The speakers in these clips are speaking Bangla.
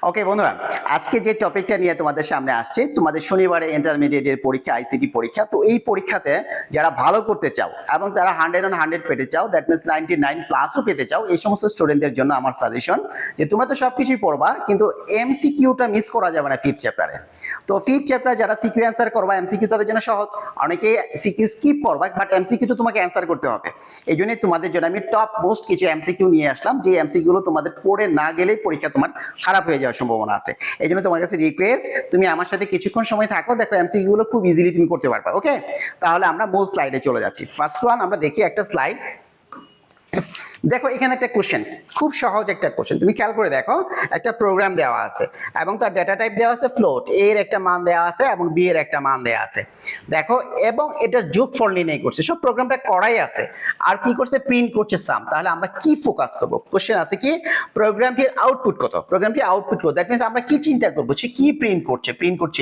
ওকে বন্ধুরা, আজকে যে টপিকটা নিয়ে তোমাদের সামনে আসছে, তোমাদের শনিবারে ইন্টারমিডিয়েটের পরীক্ষা, আইসিটি পরীক্ষা। তো এই পরীক্ষাতে যারা ভালো করতে চাও এবং তারা 100 পেতে চাও, দ্যাট মিনস 99+ পেতে চাও, এই সমস্ত স্টুডেন্টদের জন্য আমার সাজেশন যে তোমরা তো সবকিছুই পড়বা, কিন্তু এমসিকিউটা মিস করা যাবে না ফিফথ চ্যাপ্টারে। তো ফিফথ চ্যাপ্টার যারা সিকিউ অ্যান্সার করবা, এমসিকিউ তাদের জন্য সহজ। অনেকে সিকিউ স্কিপ করবা, বাট এমসিকিউ তো তোমাকে অ্যান্সার করতে হবে। এই জন্যই তোমাদের জন্য আমি টপ মোস্ট কিছু এমসিকিউ নিয়ে আসলাম, যে এমসিকিউ গুলো তোমাদের পড়ে না গেলেই পরীক্ষা তোমার খারাপ হয়ে যাওয়ার সম্ভাবনা আছে। এই জন্য তোমার কাছে রিকোয়েস্ট, তুমি আমার সাথে কিছুক্ষণ সময় থাকো, দেখো এমসিকিউ গুলো খুব ইজিলি তুমি করতে পারবে। ওকে, তাহলে আমরা মূল স্লাইডে চলে যাচ্ছি। ফার্স্ট ওয়ান আমরা দেখি একটা স্লাইড। দেখো এখানে একটা কোশ্চেন, খুব সহজ একটা কোশ্চেন, তুমি খেয়াল করে দেখো। একটা প্রোগ্রাম দেওয়া আছে এবং তার ডেটা টাইপ দেওয়া আছে ফ্লোট, এ এর একটা মান দেওয়া আছে এবং বি এর একটা মান দেওয়া আছে। দেখো, এবং এটার যোগফল নির্ণয় করছে, সব প্রোগ্রামটা করাই আছে। আর কি করছে? প্রিন্ট করছে সাম। তাহলে আমরা কি ফোকাস করব? কোশ্চেন আছে কি প্রোগ্রামটির আউটপুট কত, প্রোগ্রামটি আউটপুট কত, দ্যাট মিন্স আমরা কি চিন্তা করবো, সে কি প্রিন্ট করছে, প্রিন্ট করছে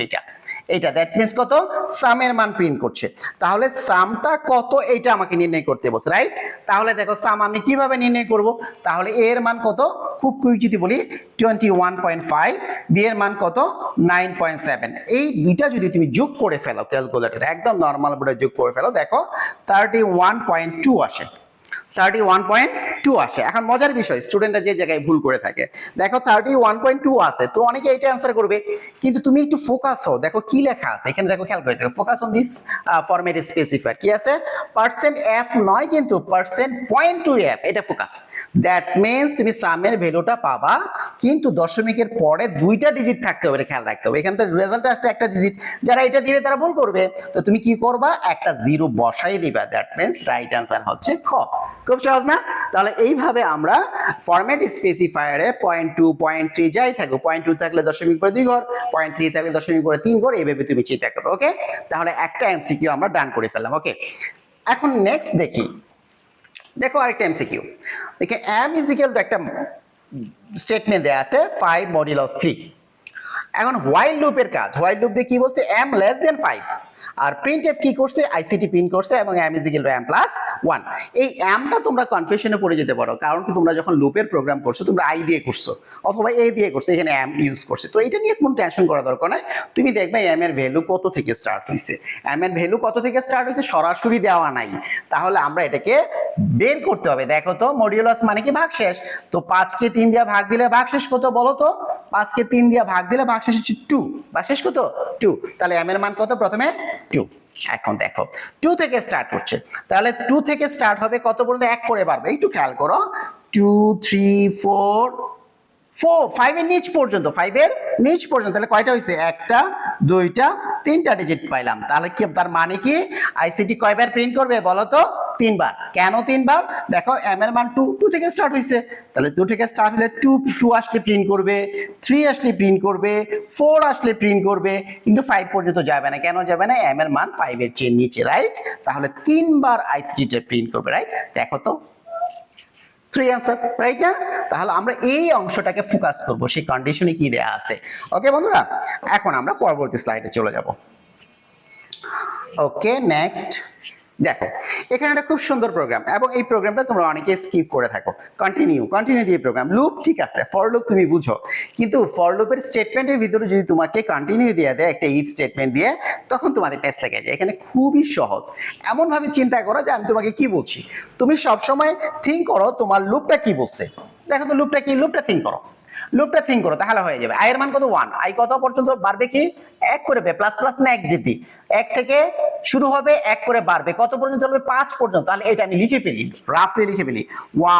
এটা দ্যাট মিন্স কত, সামের মান প্রিন্ট করছে। তাহলে সামটা কত এটা আমাকে নির্ণয় করতে বলছে, রাইট? তাহলে দেখো সাম আমি কিভাবে নির্ণয় করব? তাহলে এ এর মান কত, খুব কুইক যদি বলি 21.5, বি এর মান কত 9.7। এই দুইটা যদি তুমি যোগ করে ফেলো ক্যালকুলেটর, একদম নর্মাল বোর্ডে যোগ করে ফেলো, দেখো 31.2 আসে। 31.2 আসে। এখন মজার বিষয়, স্টুডেন্টরা যে জায়গায় ভুল করে থাকে, দেখো 31.2 আছে, তো অনেকে এটা অ্যান্সার করবে, কিন্তু তুমি একটু ফোকাস হও, দেখো কি লেখা আছে এখানে, দেখো খেয়াল করে দেখো, focus on this format specifier, কি আছে? পার্সেন্ট এফ নয়, কিন্তু %.2f, এটা ফোকাস। দ্যাট মিন্স তুমি সামের ভ্যালুটা পাবা, কিন্তু দশমিকের পরে দুইটা ডিজিট থাকতে হবে, এটা খেয়াল রাখতে হবে। এখান থেকে রেজাল্ট আসছে একটা ডিজিট, যারা এটা দিবে তারা ভুল করবে। তো তুমি কি করবা? একটা জিরো বসাই দিবা, দ্যাট মিন্স রাইট অ্যান্সার হচ্ছে খ। খুব সহজ না? তাহলে এইভাবে আমরা ফরম্যাট স্পেসিফায়ারে 0.2, 0.3 যাই থাকো, 0.2 থাকলে দশমিক পরে 2 ঘর, 0.3 থাকলে দশমিক পরে 3 ঘর, এইভাবে তুমি চিন্তা করো। ওকে, তাহলে একটা এমসিকিউ আমরা ডান করে ফেললাম। ওকে, এখন নেক্সট দেখি। দেখো আরেকটা এমসিকিউ, দেখে m ইজ ইকুয়াল টু একটা স্টেটমেন্ট দেয়া আছে 5 মডুলাস 3। এখন হোয়াইল লুপের কাজ, হোয়াইল লুপ দিয়ে কি বলছে? m less than 5। আর প্রিন্টএফ কি করছে? আইসিটি প্রিন্ট করছে এবং m is equal to m+1। এই mটা তোমরা কনফিউশনে পড়ে যেতে পারো, কারণ কি তোমরা যখন লুপের প্রোগ্রাম করছো তোমরা i দিয়ে করছো অথবা a দিয়ে করছো, এখানে m ইউজ করছে। তো এটা নিয়ে কোনো টেনশন করা দরকার নাই। তুমি দেখবে m এর ভ্যালু কত থেকে স্টার্ট হইছে, m এর ভ্যালু কত থেকে স্টার্ট হইছে, সরাসরি দেওয়া নাই। তাহলে আমরা এটাকে বের করতে হবে। দেখো তো মডিউলাস মানে কি? ভাগশেষ। তো 5 কে 3 দিয়ে ভাগ দিলে ভাগশেষ কত বলো তো? 5 কে 3 দিয়ে ভাগ দিলে ভাগশেষ হচ্ছে 2। ভাগশেষ কত? 2। তাহলে m এর মান কত? প্রথমে 2। এখন দেখো 2 থেকে স্টার্ট করছে, তাহলে 2 থেকে স্টার্ট হবে কত পর্যন্ত? 1 করে বাড়বে। একটু খেয়াল করো, 2 3 4 5 এর নিচ পর্যন্ত, 5 এর নিচ পর্যন্ত। তাহলে কয়টা হইছে? একটা, দুইটা, তিনটা ডিজিট পাইলাম। তাহলে কি, তার মানে কি আইসিটি কয়বার প্রিন্ট করবে বলো তো? 3 বার। কেন 3 বার? দেখো m এর মান 2 থেকে স্টার্ট হইছে, তাহলে 2 থেকে স্টার্ট হলে 2 আসলে প্রিন্ট করবে, 3 আসলে প্রিন্ট করবে, 4 আসলে প্রিন্ট করবে, কিন্তু 5 পর্যন্ত যাবে না। কেন যাবে না? m এর মান 5 এর চেয়ে নিচে, রাইট? তাহলে 3 বার আইসিটি তে প্রিন্ট করবে, রাইট? দেখো তো 3 আনসার, রাইট না? তাহলে আমরা এই অংশটাকে ফোকাস করব, সেই কন্ডিশনে কি দেয়া আছে। ওকে বন্ধুরা, এখন আমরা পরবর্তী স্লাইডে চলে যাব। ওকে, নেক্সট দেখো, এখানে একটা খুব সুন্দর প্রোগ্রাম, এবং এই প্রোগ্রামটা তোমরা অনেকে স্কিপ করে থাকো। কন্টিনিউ দিয়ে প্রোগ্রাম, লুপ ঠিক আছে, ফর লুপ তুমি বুঝো, কিন্তু ফর লুপের স্টেটমেন্টের ভিতরে যদি তোমাকে কন্টিনিউ দিয়ে দেয় একটা ইফ স্টেটমেন্ট দিয়ে, তখন তোমাদের পেজ থেকে যায়। এখানে খুবই সহজ। এমন ভাবে চিন্তা করো যে আমি তোমাকে কি বলছি, তুমি সবসময় থিঙ্ক করো তোমার লুপটা কি বলছে। দেখো তো লুপটা কি, লুপটা থিঙ্ক করো, তাহলে হয়ে যাবে। আই এর মান কত? 1। আই কত পর্যন্ত বাড়বে? কি 1 করে, প্লাস প্লাস না 1 বৃদ্ধি, 1 থেকে শুরু হবে, 1 করে বাড়বে, কত পর্যন্ত চলবে? 5 পর্যন্ত। তাহলে এটা আমি লিখে ফেলি, রাফলি লিখে ফেলি,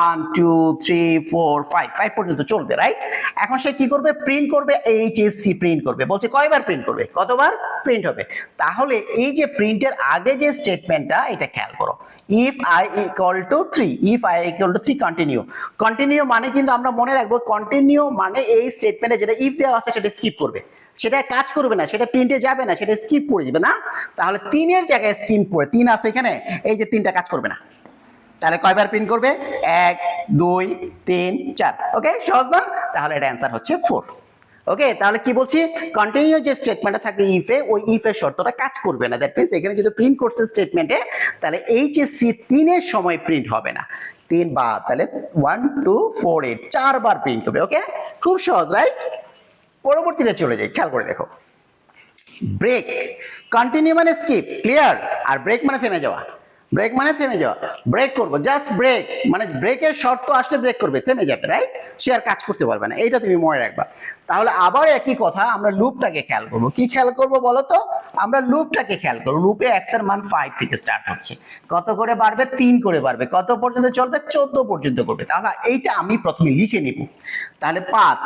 1 2 3 4 5 পর্যন্ত চলবে, রাইট? এখন সে কি করবে? প্রিন্ট করবে, এইচএসসি প্রিন্ট করবে। বলছে কয়বার প্রিন্ট করবে, কতবার প্রিন্ট হবে। তাহলে এই যে প্রিন্টের আগে যে স্টেটমেন্টটা, এটা খেয়াল করো, if i equal to 3 continue মানে কিন্তু আমরা মনে রাখবো, কন্টিনিউ মানে এই স্টেটমেন্টে যেটা ইফ দেওয়া আছে সেটা স্কিপ করবে, সেটা কাজ করবে না, সেটা প্রিন্টে যাবে না, সেটা স্কিপ করে যাবে না। তাহলে 3 এর জায়গায় স্কিপ করে, 3 আছে এখানে, এই যে 3টা কাজ করবে না। তাহলে কয়বার প্রিন্ট করবে? 1 2 3 4। ওকে, সহজ না? তাহলে এটা অ্যান্সার হচ্ছে 4। ওকে, তাহলে কি বলছি, কন্টিনিউ যে স্টেটমেন্টটা থাকবে ইফে, ওই ইফের শর্তটা কাজ করবে না। দ্যাট মিন্স এখানে যদি প্রিন্ট করছে স্টেটমেন্টে, তাহলে এইচএসসি 3 এর সময় প্রিন্ট হবে না। 3 বার, তাহলে 1 2 4 8 4 বার প্রিন্ট করবে। ওকে, খুব সহজ, রাইট? পরবর্তীতে চলে যাই, খেয়াল করে দেখো। ব্রেক, কন্টিনিউ মানে স্কিপ, ক্লিয়ার, আর ব্রেক মানে থেমে যাওয়া। ব্রেক মানে থেমে যাওয়া, ব্রেক করবো, জাস্ট ব্রেক মানে ব্রেকের শর্ত আসলে ব্রেক করবে, থেমে যাবে, রাইট? সে আর কাজ করতে পারবে না, এইটা তুমি মনে রাখবা। তাহলে আবার একই কথা, আমরা লুপটাকে খেয়াল করবো। কি খেয়াল করবো বলো তো? আমরা লুপটাকে খেয়াল করবো। লুপে x এর মান 5 থেকে স্টার্ট হচ্ছে, কত করে বাড়বে? 3 করে বাড়বে, কত পর্যন্ত চলবে? 14 পর্যন্ত করবে। তাহলে এইটা আমি প্রথমে লিখে নিব। তাহলে 5,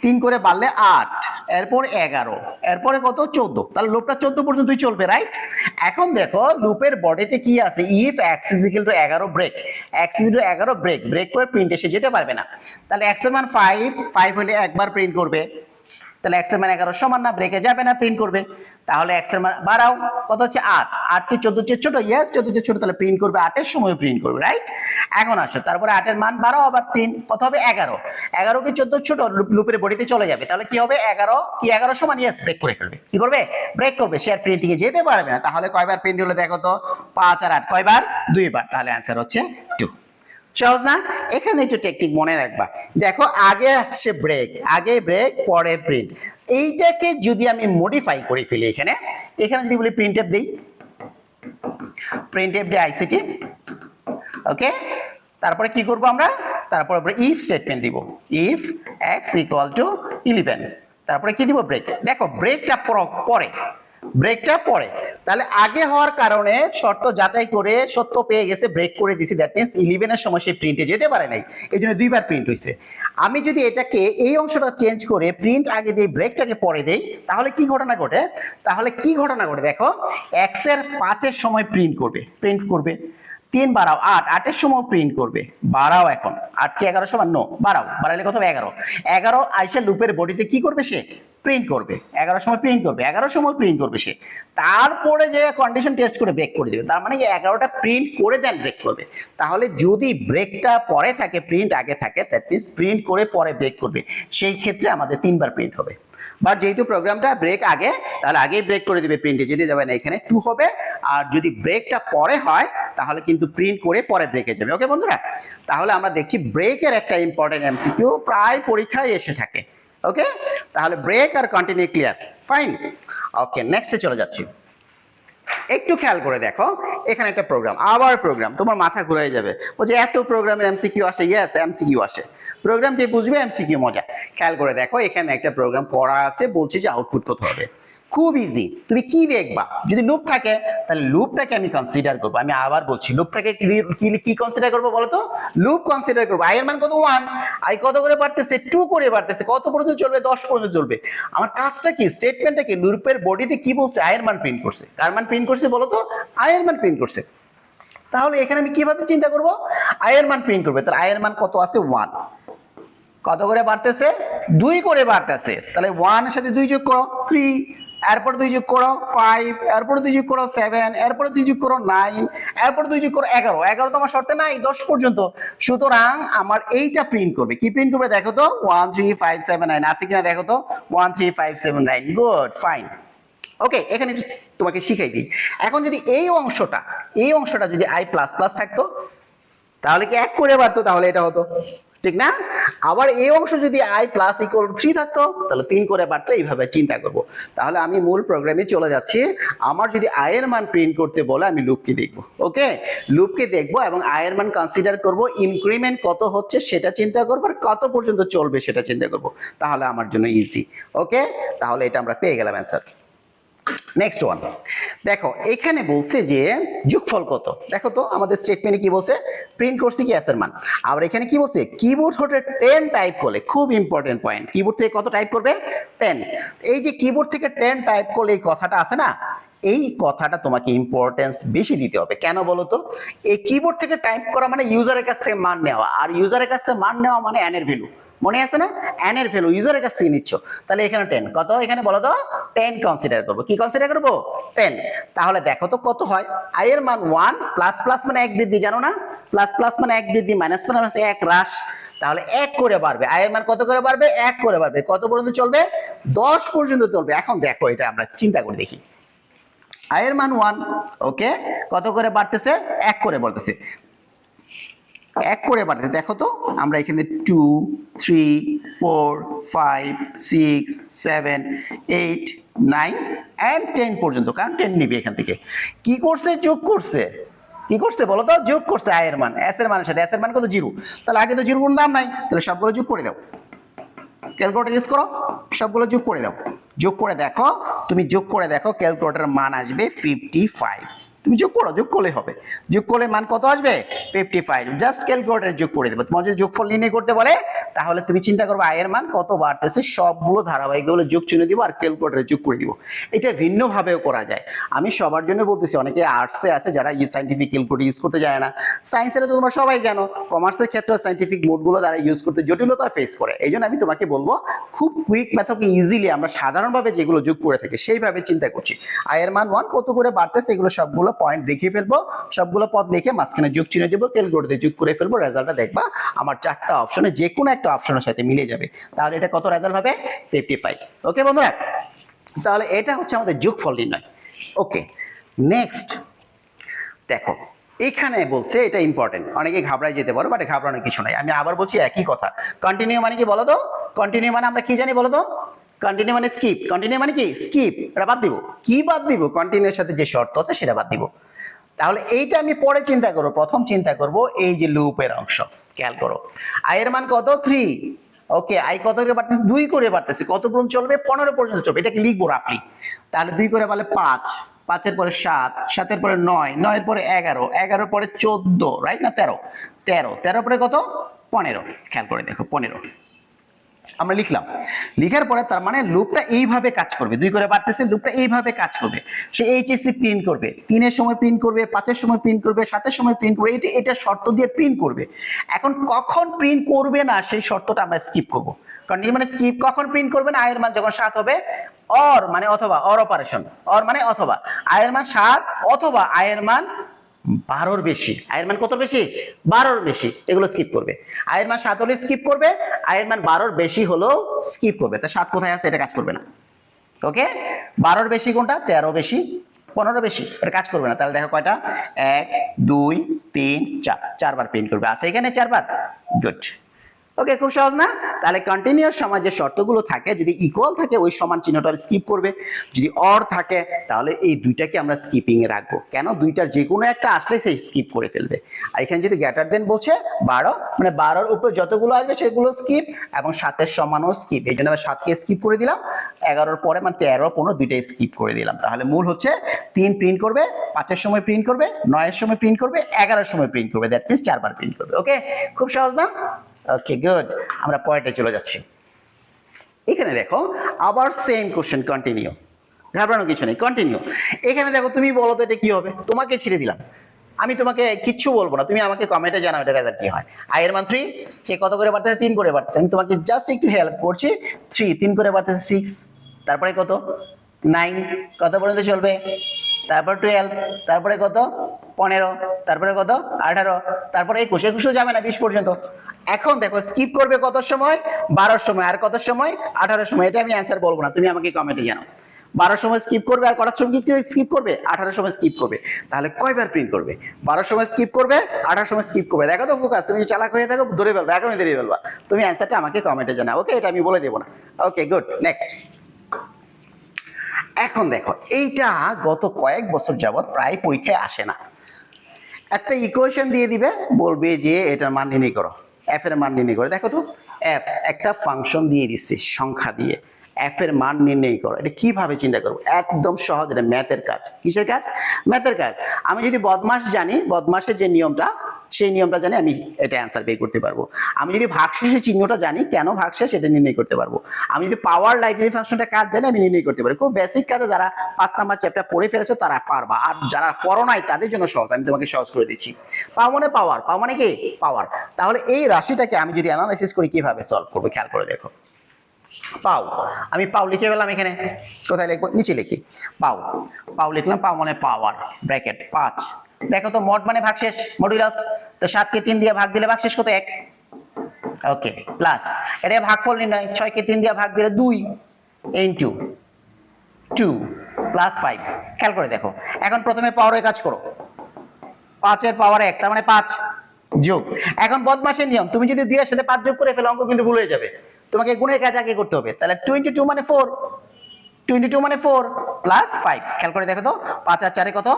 3 করে বাড়লে 8, এরপর 11, এরপরে কত? 14। তাহলে লুপটা 14 পর্যন্তই চলবে, রাইট? এখন দেখো লুপের বডিতে কি আছে? If x = 11 break, x = 11 break, break করে প্রিন্ট এসে যেতে পারবে না। তাহলে x এর মান 5 হলে একবার প্রিন্ট করবে, তাহলে x এর মান 11 সমান না, ব্রেকে যাবে না, প্রিন্ট করবে। তাহলে x এর মান বাড়াও, কত হচ্ছে? 8, 8 কি 14 চেয়ে ছোট? ইয়েস, 14 চেয়ে ছোট, তাহলে প্রিন্ট করবে 8 এর সময় প্রিন্ট করবে, রাইট? এখন আসো, তারপরে 8 এর মান বাড়াও আবার 3, কত হবে? 11, 11 কি 14 ছোট? লুপের বডিতে চলে যাবে, তাহলে কি হবে? 11 কি 11 সমান? ইয়েস, ব্রেক করে ফেলবে। কি করবে? ব্রেক করবে, সে আর প্রিন্টিং এ যেতে পারবে না। তাহলে কয়বার প্রিন্ট হলো দেখো তো? 5 আর 8 কয়বার? 2 বার। তাহলে आंसर হচ্ছে 2। সহজ না? এখানে একটু টেকনিক মনে রাখবা। দেখো আগে আসছে ব্রেক, আগে ব্রেক পরে প্রিন্ট। এইটাকে যদি আমি মডিফাই করে ফেলি, এখানে যদি বলি প্রিন্টএফ দেই, প্রিন্টএফ ডে আইসিটি, ওকে। তারপরে কি করব আমরা? তারপরে ইফ স্টেটমেন্ট দিব, ইফ x = 11, তারপরে কি দিব? ব্রেক। দেখো ব্রেকটা পরে, ব্রেকটা পরে, তাহলে আগে হওয়ার কারণে শর্ত যাচাই করে সত্য পেয়ে গেছে, ব্রেক করে দিছি, দ্যাট মিন্স 11 এর সময় সে প্রিন্টে যেতে পারে নাই, এই জন্য 2 বার প্রিন্ট হয়েছে। আমি যদি এটাকে এই অংশটা চেঞ্জ করে প্রিন্ট আগে দিই, ব্রেকটাকে পরে দেই, তাহলে কি ঘটনা ঘটে? দেখো x এর 5 এর সময় প্রিন্ট করবে, 3 বাড়াও 8, 8 এর সময় প্রিন্ট করবে, বাড়াও, এখন 8 কি 11 সমান? নো, বাড়াইলে কত হবে? 11 আইসা লুপের বডিতে কি করবে? সে প্রিন্ট করবে, 11 সময় প্রিন্ট করবে, 11 সময় প্রিন্ট করবে সে। তারপরে যে কন্ডিশন টেস্ট করে ব্রেক করে দিবে, তার মানে 11টা প্রিন্ট করে দেন ব্রেক করবে। তাহলে যদি ব্রেকটা পরে থাকে, প্রিন্ট আগে থাকে, দ্যাট মিন্স প্রিন্ট করে পরে ব্রেক করবে, সেই ক্ষেত্রে আমাদের 3 বার প্রিন্ট হবে। বাট যেহেতু প্রোগ্রামটা ব্রেক আগে, তাহলে আগেই ব্রেক করে দিবে, প্রিন্টে যেতে যাবে না, এখানে 2 হবে। আর যদি ব্রেকটা পরে হয়, তাহলে কিন্তু প্রিন্ট করে পরে ব্রেকে যাবে। ওকে বন্ধুরা, তাহলে আমরা দেখছি ব্রেকের একটা ইম্পর্টেন্ট এমসিকিউ প্রায় পরীক্ষায় এসে থাকে। ওকে, তাহলে ব্রেক আর কন্টিনিউ ক্লিয়ার, ফাইন। ওকে, নেক্সটে চলে যাচ্ছি। একটু খেয়াল করে দেখো, এখানে একটা প্রোগ্রাম, আবার প্রোগ্রাম, তোমার মাথা ঘুরে যাবে, ও যে এত প্রোগ্রামের এমসিকিউ আসে। ইয়েস, এমসিকিউ আসে, প্রোগ্রাম যে বুঝবে এমসিকিউ মজা। খেয়াল করে দেখো, এখানে একটা প্রোগ্রাম করা আছে, বলছি যে আউটপুট কত হবে। খুব ইজি। তুমি কি দেখবা? যদি লুপ থাকে, তাহলে লুপটাকে আমি কনসিডার করবো। আমি আবার বলছি, লুপটাকে কি কনসিডার করবো বলো তো? লুপ কনসিডার করবো। আই এর মান কত? 1। আই কত করে বাড়তেছে? 2 করে বাড়তেছে। কত পর্যন্ত চলবে? 10 পর্যন্ত চলবে। আমার কাজটা কি? স্টেটমেন্টটা কি? লুপের বডিতে কি বলছে? আই এর মান প্রিন্ট করছে। কার মান প্রিন্ট করছে বলো তো? আই এর মান প্রিন্ট করছে। তাহলে এখানে আমি কিভাবে চিন্তা করব? আই এর মান প্রিন্ট করবে। তাহলে আই এর মান কত আছে? 1। কত করে বাড়তেছে? 2 করে বাড়তেছে। তাহলে 1 এর সাথে 2 যোগ করো, 3, এরপর 2 যোগ করো 5, এরপর 2 যোগ করো 7, এরপর 2 যোগ করো 9, এরপর 2 যোগ করো 11। 11 তো আমার শর্তে নাই, 10 পর্যন্ত। সুতরাং আমার এইটা প্রিন্ট করবে। কি প্রিন্ট করবে দেখো তো? 1 3 5 7 9 আছে কিনা দেখো তো? 1 3 5 7 9, গুড, ফাইন। ওকে, এখানে তোমাকে শিখাই দিই। এখন যদি এই অংশটা যদি i++ থাকতো, তাহলে কি 1 করে বাড়তো? তাহলে এটা হতো, ঠিক না? আবার এই অংশ যদি i + 3 থাকতো, তাহলে 3 করে বাড়তো। এইভাবে চিন্তা করব। তাহলে আমি মূল প্রোগ্রামে চলে যাচ্ছি। আমার যদি i এর মান প্রিন্ট করতে বলে, আমি লুপকে দেখব। ওকে, লুপকে দেখব এবং i এর মান কনসিডার করব, ইনক্রিমেন্ট কত হচ্ছে সেটা চিন্তা করব, আর কত পর্যন্ত চলবে সেটা চিন্তা করব। তাহলে আমার জন্য ইজি। ওকে, তাহলে এটা আমরা পেয়ে গেলাম অ্যান্সার। নেক্সট ওয়ান দেখো, এখানে বলছে যে যোগফল কত। দেখো তো আমাদের স্টেটমেন্টে কি বলছে? প্রিন্ট করছি কি s এর মান। আবার এখানে কি বলছে? কিবোর্ড হতে 10 টাইপ করলে, খুব ইম্পর্টেন্ট পয়েন্ট, কিবোর্ড থেকে কত টাইপ করবে? 10। এই যে কিবোর্ড থেকে 10 টাইপ করলে এই কথাটা আছে না, এই কথাটা তোমাকে ইম্পর্টেন্স বেশি দিতে হবে। কেন বলো তো? এই কিবোর্ড থেকে টাইপ করা মানে ইউজারের কাছ থেকে মান নেওয়া, আর ইউজারের কাছ থেকে মান নেওয়া মানে n এর ভ্যালু। মনে আছে না? n এর ভ্যালু ইউজারের কাছ থেকে নিচ্ছ। তাহলে এখানে 10 কত? এখানে বলো তো? 10 কনসিডার করব। কি কনসিডার করব? 10। তাহলে দেখো তো কত হয়? i এর মান 1, প্লাস প্লাস মানে 1 বৃদ্ধি, জানো না? প্লাস প্লাস মানে 1 বৃদ্ধি, মাইনাস মানে 1 হ্রাস। তাহলে 1 করে বাড়বে। i এর মান কত করে বাড়বে? 1 করে বাড়বে। কত পর্যন্ত চলবে? 10 পর্যন্ত চলবে। এখন দেখো, এটা আমরা চিন্তা করে দেখি। i এর মান 1, ওকে, কত করে বাড়তেছে? 1 করে বাড়তেছে। 1 করে বাড়তেছে। দেখো তো, আমরা এখানে 2 3 4 5 6 7 8 9 and 10 পর্যন্ত, কারণ 10 নিবে এখান থেকে। কি করছে? যোগ করছে। কি করছে বলো তো? যোগ করছে আই এর মান এস এর মানের সাথে। এস এর মান কত? 0। তাহলে আগে তো 0 কোনো দাম নাই, তাহলে সবগুলো যোগ করে দাও। ক্যালকুলেটর ইউজ করো, সবগুলো যোগ করে দাও। যোগ করে দেখো, তুমি যোগ করে দেখো ক্যালকুলেটরের মান আসবে 55। তুমি যোগ করো, যোগ করলে হবে। যোগ করলে মান কত আসবে? 55। জাস্ট ক্যালকুলেটরে যোগ করে দেবো। তোমার যদি যোগফল নির্ণয় করতে বলে তাহলে তুমি চিন্তা করবে আয়ের মান কত বাড়তেছে, সবগুলো ধারাবাহিকগুলো যোগ চিহ্ন দিব আর ক্যালকুলেটরে যোগ করে দিব। এটা ভিন্নভাবেও করা যায়। আমি সবার জন্য বলতেছি, অনেকে আর্টসে আছে যারা সাইন্টিফিক ক্যালকুলেটর ইউজ করতে জানে না। সায়েন্সের তো তোমরা সবাই জানো, কমার্সের ক্ষেত্রে সাইন্টিফিক মোডগুলো তারা ইউজ করতে জটিলতা ফেস করে। এই জন্য আমি তোমাকে বলবো খুব কুইক মেথডকে ইজিলি আমরা সাধারণভাবে যেগুলো যোগ করে থাকি সেইভাবে চিন্তা করছি। আয়ের মান 1 কত করে বাড়তেছে, এগুলো সবগুলো পয়েন্ট লিখে ফেলবো, সবগুলো পদ লিখে মাঝখানে যোগ চিহ্ন দেবো, ক্যালকুলেটরে যোগ করে ফেলবো। রেজাল্টটা দেখবা আমার 4টা অপশনে যে কোনো একটা অপশনের সাথে মিলে যাবে। তাহলে এটা কত রেজাল্ট হবে? 55। ওকে বন্ধুরা, তাহলে এটা হচ্ছে আমাদের যোগফল নির্ণয়। ওকে, নেক্সট দেখো এখানে বলছে, এটা ইম্পর্টেন্ট, অনেকে ঘাবড়ায় যেতে পারো, বাট ঘাবড়ানোর কিছু নাই। আমি আবার বলছি একই কথা। কন্টিনিউ মানে কি বলো তো? কন্টিনিউ মানে আমরা কি জানি বলো তো? কন্টিনিউ মানে স্কিপ। কন্টিনিউ মানে কি? স্কিপ। এটা বাদ দিব। কি বাদ দিব? কন্টিনিউর সাথে যে শর্ত আছে সেটা বাদ দিব। তাহলে এইটা আমি পরে চিন্তা করবো। প্রথম চিন্তা করব এই যে লুপের অংশ। খেয়াল করো, আয়ের মান কত? 3। ওকে, আই কত করে বাড়তেছে? 2 করে বাড়তেছে। কত পর্যন্ত চলবে? 15 পর্যন্ত চলবে। এটাকে লিখবো রাফলি। তাহলে 2 করে বলে 5, 5-এর পরে 7, 7-এর পরে 9, 9-এর পরে 11, 11-এর পরে 14, রাইট না? 13, 13, 13-এর পরে কত? 15। খেয়াল করে দেখো 15 আমরা লিখলাম। লিখার পরে তার মানে লুপটা এইভাবে কাজ করবে। 2 করে বাড়তেছে, লুপটা এইভাবে কাজ করবে। সে এইচএসসি প্রিন্ট করবে, 3-এর সময় প্রিন্ট করবে, 5-এর সময় প্রিন্ট করবে, 7-এর সময় প্রিন্ট করবে। এটা শর্ত দিয়ে প্রিন্ট করবে। এখন কখন প্রিন্ট করবে না সেই শর্তটা আমরা স্কিপ করব। কারণ মানে স্কিপ কখন প্রিন্ট করবে না? আয়ের মান যখন 7 হবে, অর মানে অথবা, অর অপারেশন, অর মানে অথবা। আয়ের মান 7 অথবা আয়ের মান 12-র বেশি। আয়ের মান কত বেশি? 12-র বেশি। এগুলো স্কিপ করবে। আয়ের মান 7 হলে স্কিপ করবে, আয়ের মান 12-র বেশি হলেও স্কিপ করবে। তা 7 কোথায় আছে? এটা কাজ করবে না। ওকে, 12-র বেশি কোনটা? 13 বেশি, 15 বেশি, এটা কাজ করবে না। তাহলে দেখো কয়টা? 1 2 3 4, 4 বার প্রিন্ট করবে। আছে এখানে 4 বার। গুড। ওকে, খুব সহজ না? তাহলে কন্টিনিউয়াস সময় যে শর্তগুলো থাকে, যদি ইকুয়াল থাকে ওই সমান চিহ্নটা স্কিপ করবে, যদি অর থাকে তাহলে এই দুইটাকে আমরা স্কিপিং এ রাখবো। কেন? দুইটার যে কোনো একটা আসলে সেই স্কিপ করে ফেলবে। আর এখানে যদি গ্রেটার দেন বলছে 12, মানে 12-র উপরে যতগুলো আসবে সেগুলো স্কিপ, এবং 7-এর সমানও স্কিপ। এই জন্য আমরা 7-কে স্কিপ করে দিলাম, 11-র পরে মানে 13 15 দুইটাই স্কিপ করে দিলাম। তাহলে মূল হচ্ছে 3 প্রিন্ট করবে, 5-এর সময় প্রিন্ট করবে, 9-এর সময় প্রিন্ট করবে, 11-এর সময় প্রিন্ট করবে। দ্যাট মিনস 4 বার প্রিন্ট করবে। ওকে, খুব সহজ না? ওকে, গুড। আমরা পয়েন্টে চলে যাচ্ছি। এখানে দেখো আবার সেম কোশ্চেন, কন্টিনিউ। ঘাবড়ানো কিছু নেই, কন্টিনিউ। এখানে দেখো তুমি বলো তো এটা কি হবে? তোমাকে ছেড়ে দিলাম, আমি তোমাকে কিচ্ছু বলবো না, তুমি আমাকে কমেন্টে জানাও এটা রেজাল্ট কি হয়। আয়ের মান 3, সে কত করে বাড়তেছে? 3 করে বাড়তেছে। আমি তোমাকে জাস্ট একটু হেল্প করছি। 3 করে বাড়তেছে 6, তারপরে কত? 9, কত পর্যন্ত চলবে? তারপর 12, তারপরে কত? 15, তারপরে কত? 18, তারপরে 21, 21 তো যাবে না, 20 পর্যন্ত। এখন দেখো স্কিপ করবে কত সময়? 12-র সময়। আর কত সময়? 18-র সময়। এটা আমি অ্যান্সার বলবো না, তুমি আমাকে কমেন্টে জানাও। 12-র সময় স্কিপ করবে, আর কটার সময় স্কিপ করবে? 18-র সময় স্কিপ করবে। তাহলে কয়বার প্রিন্ট করবে? 12-র সময় স্কিপ করবে, 18-র সময় স্কিপ করবে। দেখো তো ফোকাস, তুমি চালাক হয়ে থাকো ধরে ফেলবা, এখনই ধরে ফেলবা। তুমি অ্যান্সারটা আমাকে কমেন্টে জানাও। ওকে, এটা আমি বলে দেবো না। ওকে, গুড। নেক্সট। এখন দেখো এইটা গত কয়েক বছর যাবত প্রায় পরীক্ষায় আসে না। একটা ইকুয়েশন দিয়ে দিবে, বলবে যে এটার মান নির্ণয় করো, এফ এর মান নির্ণয় করো। দেখো তো এফ একটা ফাংশন দিয়ে দিচ্ছে সংখ্যা দিয়ে, এফ এর মান নির্ণয় করো। এটা কিভাবে চিন্তা করবো? একদম সহজ, এটা ম্যাথের কাজ। কিসের কাজ? ম্যাথের কাজ। আমি যদি বদমাস জানি, বদমাসের যে নিয়মটা, সেই নিয়মটা জানি, আমি এটা অ্যান্সার বের করতে পারবো। আমি যদি ভাগশেষের চিহ্নটা জানি, কেন ভাগশেষ, এটা নির্ণয় করতে পারবো। আমি যদি পাওয়ার লাইব্রেরি ফাংশনটা কাজ জানি, আমি নির্ণয় করতে পারি। খুব বেসিক কাজে যারা 5 নাম্বার চ্যাপ্টার পড়ে ফেলেছো তারা পারবা, আর যারা পড়ো নাই তাদের জন্য সহজ। আমি তোমাকে সহজ করে দিচ্ছি। পাও মানে পাওয়ার, পাও মানে কি? পাওয়ার। তাহলে এই রাশিটাকে আমি যদি অ্যানালাইসিস করি কিভাবে সলভ করবো, খেয়াল করে দেখো। পাও, আমি পাও লিখে ফেলাম। এখানে কোথায় লিখবো? নিচে লিখি। পাও, পাও লিখলাম। পাও মানে পাওয়ার, ব্র্যাকেট 5। দেখো তো মড মানে ভাগশেষ, মডুলাস। তো 7-কে 3 দিয়ে ভাগ দিলে ভাগশেষ কত? 1। ওকে, প্লাস এটা ভাগফল নির্ণয়। 6-কে 3 দিয়ে ভাগ দিলে 2 ইনটু 2 প্লাস 5। খেয়াল করে দেখো। এখন প্রথমে পাওয়ারের কাজ করো। 5-এর পাওয়ার 1, তার মানে 5 যোগ। এখন বদমাশের নিয়ম, তুমি যদি 2-এর সাথে 5 যোগ করে ফেলো অঙ্ক কিন্তু ভুল হয়ে যাবে। তোমাকে গুণের কাজ আগে করতে হবে। তাহলে 22 মানে 4, 22 মানে 4 প্লাস 5, খেয়াল করে দেখো তো 5 আর 4 কত,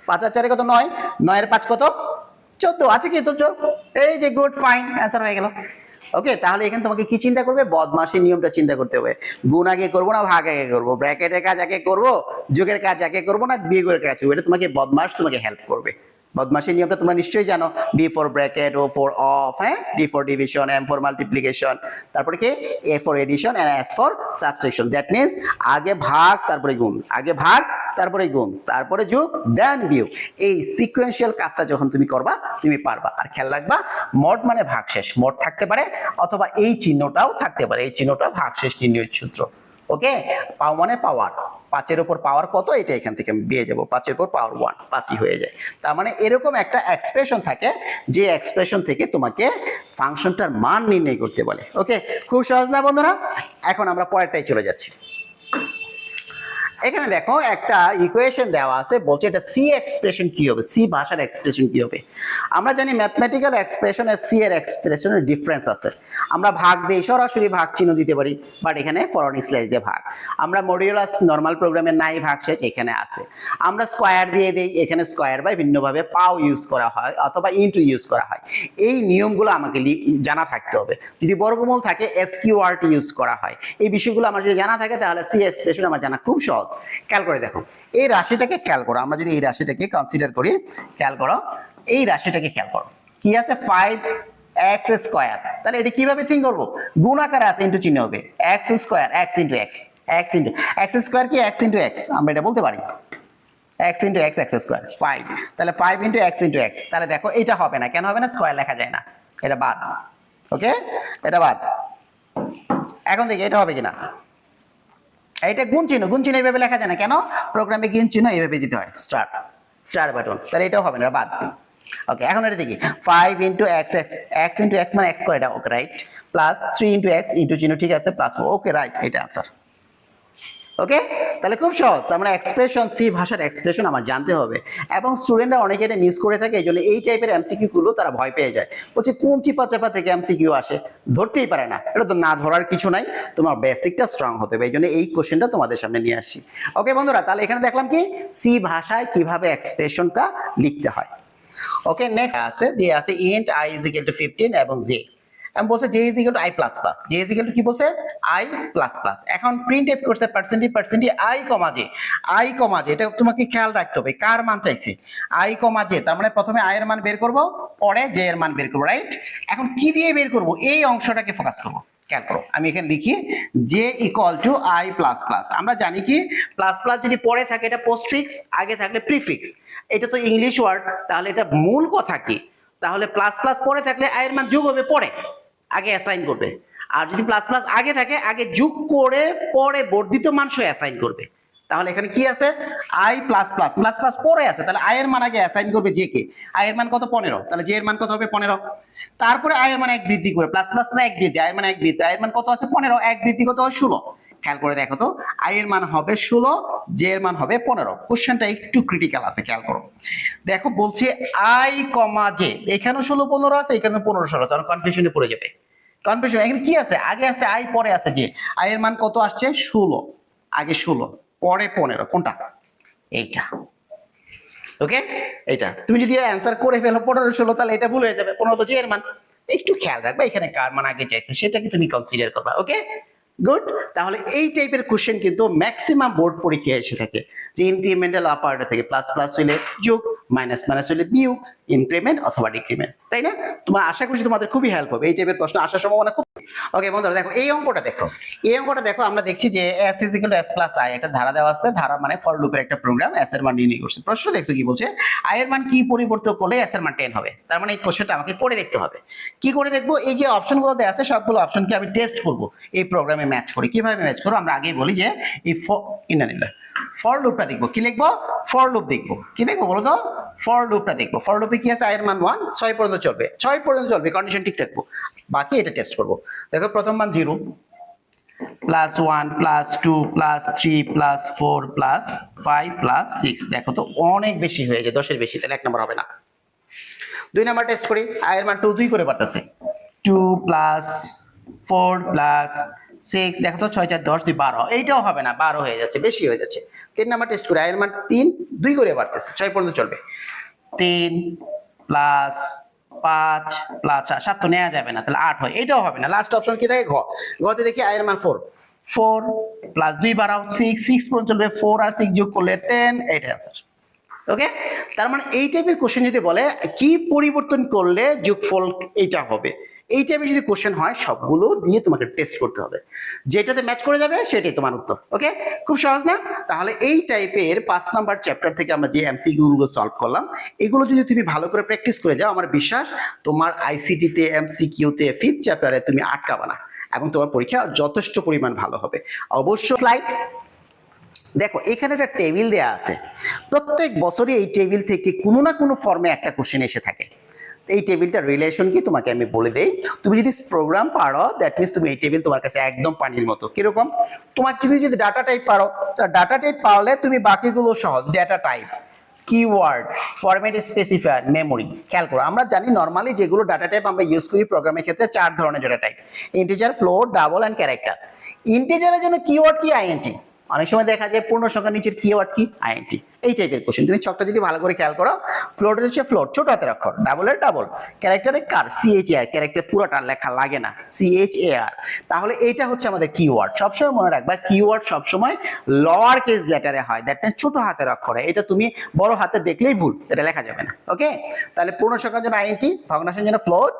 5 আর 4 কত 9, 9 এর 5 কত 14, আছে কি 14? এই যে গুড, ফাইন, অ্যান্সার হয়ে গেল। ওকে, তাহলে এখানে তোমাকে কি চিন্তা করবে, বদমাশির নিয়মটা চিন্তা করতে হবে। গুণ আগে করবো না ভাগ আগে করবো, ব্র্যাকেটের কাজ আগে করবো, যোগের কাজ আগে করবো না বিয়োগের কাজ, এটা তোমাকে বদমাশ তোমাকে হেল্প করবে। বদমাশির নিয়মটা তোমরা নিশ্চয়ই জানো, B for bracket, O for of, হ্যাঁ, D for division, M for multiplication, তারপরে কি A for addition and S for subtraction. That means আগে ভাগ তারপরে গুণ, আগে ভাগ তারপরে গুণ, তারপরে যোগ দেন বিয়োগ। এই সিকোয়েন্সিয়াল কাজটা যখন তুমি করবা তুমি পারবা। আর খেয়াল রাখবা, মড মানে ভাগশেষ, মড থাকতে পারে অথবা এই চিহ্নটাও থাকতে পারে, এই চিহ্নটা ভাগশেষ নির্ণয়ের সূত্র। ওকে, পাও মানে পাওয়ার, 5 এর উপর পাওয়ার কত, এটা এখান থেকে আমি দিয়ে যাবো, 5 এর উপর পাওয়ার 1, 5ই হয়ে যায়। তার মানে এরকম একটা এক্সপ্রেশন থাকে, যে এক্সপ্রেশন থেকে তোমাকে ফাংশনটার মান নির্ণয় করতে বলে। ওকে, খুব সহজ না বন্ধুরা? এখন আমরা পরেরটাই চলে যাচ্ছি। এখানে দেখো একটা ইকুয়েশন দেওয়া আছে, বলছে এটা সি এক্সপ্রেশন কি হবে, সি ভাষার এক্সপ্রেশন কি হবে। আমরা জানি ম্যাথমেটিক্যাল এক্সপ্রেশন আর সি এর এক্সপ্রেশনের ডিফারেন্স আছে। আমরা ভাগ দিয়ে সরাসরি ভাগ চিহ্ন দিতে পারি, বাট এখানে ফরওয়ার্ড স্ল্যাশ দিয়ে ভাগ। আমরা মডিউলাস নরমাল প্রোগ্রামে নাই ভাগশেষ, এখানে আছে। আমরা স্কয়ার দিয়ে দেই, এখানে স্কয়ার বাই ভিন্নভাবে পাও ইউজ করা হয় অথবা ইনটু ইউজ করা হয়। এই নিয়মগুলো আমাকে জানা থাকতে হবে। যদি বর্গমূল থাকে এসকিউআরট ইউজ করা হয়। এই বিষয়গুলো আমার যদি জানা থাকে তাহলে সি এক্সপ্রেশন আমার জানা খুব সহজ। খেয়াল করে দেখো, এই রাশিটাকে খেয়াল করো, আমরা যদি এই রাশিটাকে কনসিডার করি, খেয়াল করো এই রাশিটাকে খেয়াল করো, কি আছে 5x স্কয়ার। তাহলে এটা কিভাবে থিঙ্ক করবো, গুণ আকারে আছে, ইনটু চিহ্ন হবে, x square, x into x, x into x square কি x ইনটু x, আমরা এটা বলতে পারি x into x, x square 5, তাহলে 5 ইনটু x ইনটু x। তাহলে দেখো এটা হবে না, কেন হবে না, স্কয়ার লেখা যায় না, এটা বাদ। ওকে, এটা বাদ। এখন দেখি এটা হবে কিনা, এটা গুণ চিহ্ন, গুণ চিহ্ন এইভাবে লেখা যায় না, কেন, প্রোগ্রামে গুণ চিহ্ন এইভাবে দিতে হয়, স্টার, স্টার বাটন, তাহলে এটাও হবে না, বাদ। ওকে, এখন এটা দেখি 5 into x, x into x মানে x করে, এটা okay right, plus 3 into x into চিহ্ন, ঠিক আছে, প্লাস 4, ওকে রাইট, এটা आंसर। ওকে, তাহলে খুব সহজ। তার মানে এক্সপ্রেশন, সি ভাষার এক্সপ্রেশন আমার জানতে হবে। এবং স্টুডেন্টরা অনেকে এটা মিস করে থাকে, এই জন্য এই টাইপের এমসিকিউ গুলো তারা ভয় পেয়ে যায়, বলছে কোন চিপা চাপা থেকে এমসিকিউ আসে, ধরতেই পারে না। এটা তো না ধরার কিছু নাই, তোমার বেসিকটা স্ট্রং হতে হবে, এই জন্য এই কোশ্চেনটা তোমাদের সামনে নিয়ে আসছি। ওকে বন্ধুরা, তাহলে এখানে দেখলাম কি সি ভাষায় কিভাবে এক্সপ্রেশনটা লিখতে হয়। ওকে, নেক্সট আছে দিয়ে আছে ইন্ট i = 15 এবং j। আমি বলছে j = i++, j = কি বলছে, i++। এখন প্রিন্টএফ করছে percentage i, j, i, j, এটা তোমাকে খেয়াল রাখতে হবে, কার মান চাইছে, i, j। তার মানে প্রথমে i এর মান বের করব, পরে j এর মান বের করব, রাইট। এখন কি দিয়ে বের করব, এই অংশটাকে ফোকাস করব। খেয়াল করো, আমি এখানে লিখি j = i++। আমরা জানি কি প্লাস প্লাস যদি পরে থাকে এটা পোস্টফিক্স, আগে থাকলে প্রিফিক্স। এটা তো ইংলিশ ওয়ার্ড, তাহলে এটা মূল কথা কি, তাহলে প্লাস প্লাস পরে থাকলে i এর মান যোগ হবে, পরে আগে অ্যাসাইন করবে। আর যদি প্লাস প্লাস আগে থাকে, আগে যোগ করে পরে বর্ধিত মান সহ অ্যাসাইন করবে। তাহলে এখানে কি আছে, i++, প্লাস প্লাস পরে আছে, তাহলে i এর মান আগে অ্যাসাইন করবে j কে। i এর মান কত, 15, তাহলে j এর মান কত হবে, 15। তারপরে i এর মান 1 বৃদ্ধি করে, প্লাস প্লাস মানে 1 বৃদ্ধি, i এর মান 1 বৃদ্ধি, i এর মান কত আছে, 15, 1 বৃদ্ধি কত হয়, 16। খেয়াল করে দেখো তো, i এর মান হবে 16, j এর মান হবে 15। কোশ্চেনটা একটু ক্রিটিক্যাল আছে, খেয়াল করো। দেখো বলছে i, j, এখানেও 16 15 আছে, এখানেও 15 16 আছে, কনফিউশনে পড়ে যাবে। কনফিউশন, এখানে কি আছে, আগে আছে i, পরে আছে j। i এর মান কত আসছে, 16, আগে 16 পরে 15, কোনটা, এইটা। ওকে, এইটা তুমি যদি অ্যানসার করে ফেলো 15 16, তাহলে এটা ভুল হয়ে যাবে, 15 তো j এর মান। একটু খেয়াল রাখবা এখানে কার মান আগে চাইছে, সেটাকে তুমি কনসিডার করবা। ওকে, গুড। তাহলে এই টাইপের কোশ্চেন কিন্তু ম্যাক্সিমাম বোর্ড পরীক্ষায় এসে থাকে, যে ইনক্রিমেন্টাল অপারেটর থেকে প্লাস প্লাস হইলে যোগ, মাইনাস মাইনাস হইলে বিয়োগ, ইনক্রিমেন্ট অথবা ডিক্রিমেন্ট, তাই না? তোমার আশা করছি তোমাদের খুবই হেল্প হবে, এই টাইপের প্রশ্ন আসার সম্ভাবনা খুব। ওকে বন্ধুরা দেখো এই অঙ্কটা দেখো, এই অঙ্কটা দেখো, আমরা দেখছি যে s = s + i, একটা ধারা দেওয়া আছে, ধারা মানে ফর লুপের একটা প্রোগ্রাম, s এর মান নির্ণয় করছে। প্রশ্ন দেখছো কি বলছে, i এর মান কি পরিবর্তন করলে s এর মান 10 হবে। তার মানে এই কোশ্চেনটা আমাকে করে দেখতে হবে। কি করে দেখবো, এই যে অপশনগুলো দেওয়া আছে সবগুলো অপশনকে আমি টেস্ট করব এই প্রোগ্রামে ম্যাচ করে। কিভাবে ম্যাচ করব, আমরা আগেই বলি যে এই ফর লুপটা দেখবো, কি লিখবো, ফর লুপ দেখবো, কি দেখবো বলো তো, ফর লুপটা দেখবো। ফর লুপে কি আছে, i এর মান 1, 6 পর্যন্ত চলবে, 6 পর্যন্ত চলবে, কন্ডিশন ঠিক রাখবো, বাকি এটা টেস্ট করব। দেখো প্রথম মান 0, +1 +2 +3 +4 +5 +6, দেখো তো অনেক বেশি হয়ে যায়, 10 এর বেশি, তাহলে 1 নম্বর হবে না। 2 নাম্বার টেস্ট করি, i এর মান 2 করে পারতেছে, 2 + 4 প্লাস 6, দেখো তো 6 4 10 2 12, এইটাও হবে না, 12 হয়ে যাচ্ছে, বেশি হয়ে যাচ্ছে। 3 নাম্বার টেস্ট করে, এর মান 3 2 করে বাড়তেছে, 6 পর্যন্ত চলবে। 3 প্লাস 5 প্লাস 7 তো নেওয়া যাবে না, তাহলে 8 হয়, এটাও হবে না। লাস্ট অপশন কি থাকে? ঘ। ঘতে দেখি আয়ের মান 4 4 প্লাস 2 বাড়াও 6 6 পর্যন্ত চলবে, 4 আর 6 যোগ করলে 10, এইটা आंसर। ওকে, তার মানে এই টাইপের কোশ্চেন যদি বলে কি পরিবর্তন করলে যোগফল এইটা হবে, এই টাইপের যদি কোশ্চেন হয় সবগুলো দিয়ে তোমাকে টেস্ট করতে হবে, যেটাতে ম্যাচ করে যাবে সেটাই তোমার উত্তর। ওকে, খুব সহজ না? তাহলে এই টাইপের 5 নাম্বার চ্যাপ্টার থেকে আমরা যে এমসিকিউ গুলো সলভ করলাম, এগুলো যদি তুমি ভালো করে প্র্যাকটিস করে যাও, আমার বিশ্বাস তোমার আইসিটি তে এমসিকিউ তে 5th চ্যাপ্টারে তুমি আটকাবে না এবং তোমার পরীক্ষা যথেষ্ট পরিমাণ ভালো হবে। অবশ্য স্লাইড দেখো, এখানে একটা টেবিল দেয়া আছে, প্রত্যেক বছরই এই টেবিল থেকে কোনো না কোনো ফর্মে একটা কোশ্চেন এসে থাকে। এই টেবিলটার রিলেশন কি তোমাকে আমি বলে দেই। তুমি যদি প্রোগ্রাম পারো, দ্যাট মিনস তুমি এই টেবিল তোমার কাছে একদম পানির মতো। কিরকম? তুমি যদি ডাটা টাইপ পারো, ডাটা টাইপ পারলে তুমি বাকিগুলো সহজ। Data type, keyword, format specifier, memory. খেয়াল করো, আমরা জানি নর্মালি যেগুলো ডাটা টাইপ আমরা ইউজ করি প্রোগ্রামের ক্ষেত্রে 4 ধরনের data type: integer, float, double and character. ইন্টিজারের জন্য কিওয়ার্ড কি? আইএনটি। অনেক সময় দেখা যায় পূর্ণ সংখ্যার নিচের কিওয়ার্ড কি? আইএনটি। এই টাইপের কোশ্চেন তুমি ছকটা যদি ভালো করে খেয়াল করো, ফ্লোটের হচ্ছে ফ্লোট, ছোট হাতের অক্ষর, ডাবলের ডাবল, ক্যারেক্টারে কার, সিএইচএআর, ক্যারেক্টার পুরোটা লেখা লাগে না, সিএইচএআর। তাহলে এইটা হচ্ছে আমাদের কিওয়ার্ড। সবসময় মনে রাখবা, কিওয়ার্ড সবসময় লোয়ার কেস লেটারে হয়, দ্যাট মিন্স ছোট হাতের অক্ষরে। এটা তুমি বড় হাতে দেখলেই ভুল, এটা লেখা যাবে না। ওকে, তাহলে পূর্ণ সংখ্যার জন্য আইএনটি, ভগ্নাংশের জন্য ফ্লোট,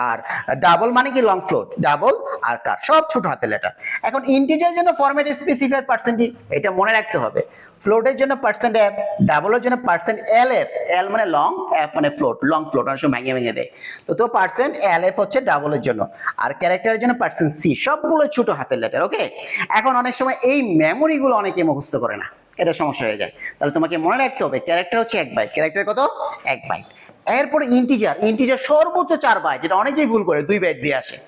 আর ডাবল মানে কি? লং ফ্লোট, ডাবল আর কার সব ছোট হাতের লেটার। এখন ইন্টিজারের জন্য ফরম্যাট স্পেসিফায়ার পার্সেন্টেজ, এটা মনে রাখতে হবে। ফ্লোটের জন্য পার্সেন্ট এফ, ডাবলের জন্য পার্সেন্ট এল এফ, এল মানে লং, এফ মানে ফ্লোট, লং ফ্লোট অনেক সময় ভেঙে ভেঙে দেয়। তো পার্সেন্ট এল এফ হচ্ছে ডাবলের জন্য, আর ক্যারেক্টারের জন্য পার্সেন্ট সি, সবগুলো ছোট হাতের লেটার। ওকে, এখন অনেক সময় এই মেমোরি গুলো অনেকে মুখস্থ করে না, এটা সমস্যা হয়ে যায়। তাহলে তোমাকে মনে রাখতে হবে ক্যারেক্টার হচ্ছে 1 বাইট, ক্যারেক্টার কত? 1 বাইট। এরপরে ইন্টিজার, ইন্টিজার সর্বোচ্চ 4 বাইট, যেটা অনেকেই ভুল করে 2 বাইট দিয়ে আসে।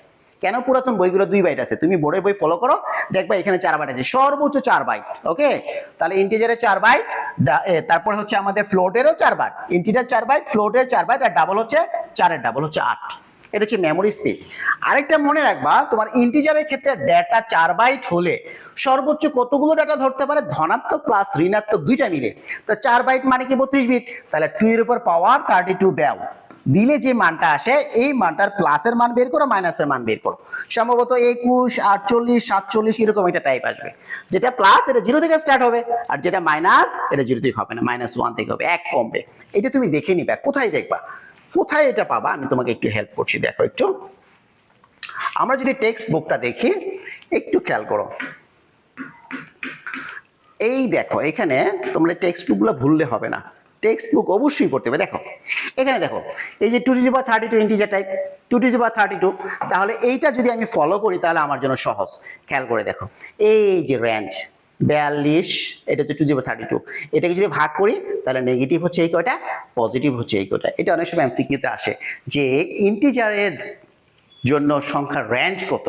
কেন? পুরাতন বইগুলো 2 বাইট আছে, তুমি বোর্ডের বই ফলো করো, দেখবা এখানে 4 বাইট আছে, সর্বোচ্চ 4 বাইট। ওকে, তাহলে ইন্টিজারে 4 বাইট, তারপর হচ্ছে আমাদের ফ্লোটেরও 4 বাইট, ইন্টিজার 4 বাইট, ফ্লোটের 4 বাইট, আর ডাবল হচ্ছে 4 এর ডাবল হচ্ছে 8। এটা হচ্ছে মেমোরি স্পেস। আরেকটা মনে রাখবা, তোমার ইন্টিজারের ক্ষেত্রে ডেটা 4 বাইট হলে সর্বোচ্চ কতগুলো ডেটা ধরতে পারে? ধনাত্মক প্লাস ঋণাত্মক দুইটা মিলে। তো 4 বাইট মানে কি? 32 বিট। তাহলে 2 এর উপর পাওয়ার 32 দাও, দিলে যে মানটা আসে এই মানটার প্লাসের মান বের করো, মাইনাসের মান বের করো। সম্ভবত 21, 48, 47 এরকম একটা টাইপ আসবে। যেটা প্লাস এটা 0 থেকে স্টার্ট হবে, আর যেটা মাইনাস এটা 0 থেকে হবে না, -1 থেকে হবে, 1 কমবে। এটা তুমি দেখে নিবা। কোথায় দেখবা, কোথায় এটা পাবা? আমি তোমাকে একটু হেল্প করছি, দেখো একটু। আমরা যদি টেক্সট বুকটা দেখি, একটু খেয়াল করো, এই দেখো এখানে তোমরা টেক্সট বুকগুলো ভুললে হবে না, টেক্সট বুক অবশ্যই পড়তে হবে। দেখো এখানে দেখো, এই যে 2^32 ইন্টিজার টাইপ, 2^32, তাহলে এইটা যদি আমি ফলো করি তাহলে আমার জন্য সহজ। খেয়াল করে দেখো, এই যে রেঞ্জ 42, এটা হচ্ছে 2^32, এটাকে যদি ভাগ করি তাহলে নেগেটিভ হচ্ছে এই কয়টা, পজিটিভ হচ্ছে এই কয়টা। এটা অনেক সময় এমসিকিউতে আসে যে ইন্টিজারের জন্য সংখ্যার রেঞ্জ কত।